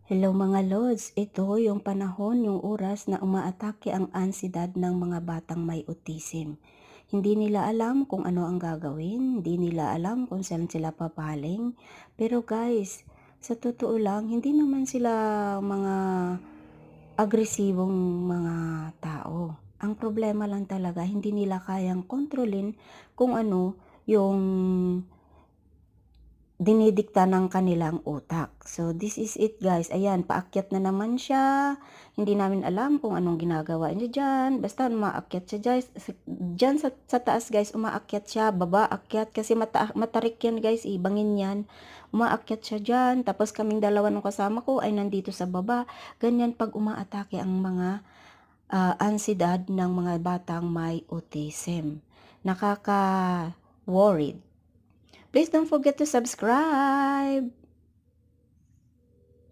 Hello mga lods, ito yung panahon, yung oras na umaatake ang ansiedad ng mga batang may autism. Hindi nila alam kung ano ang gagawin, hindi nila alam kung saan sila papaling. Pero guys, sa totoo lang, hindi naman sila mga agresibong mga tao. Ang problema lang talaga, hindi nila kayang kontrolin kung ano yung dinidikta ng kanilang utak. So, this is it guys. Ayan, paakyat na naman siya. Hindi namin alam kung anong ginagawa niya dyan. Basta umaakyat siya guys. Dyan sa taas guys, umaakyat siya. Baba, akyat. Kasi matarik yan guys. Ibangin yan. Umaakyat siya dyan. Tapos kaming dalawa ng kasama ko ay nandito sa baba. Ganyan pag umaatake ang mga ansiedad ng mga batang may autism. Nakaka-worried. Please don't forget to subscribe.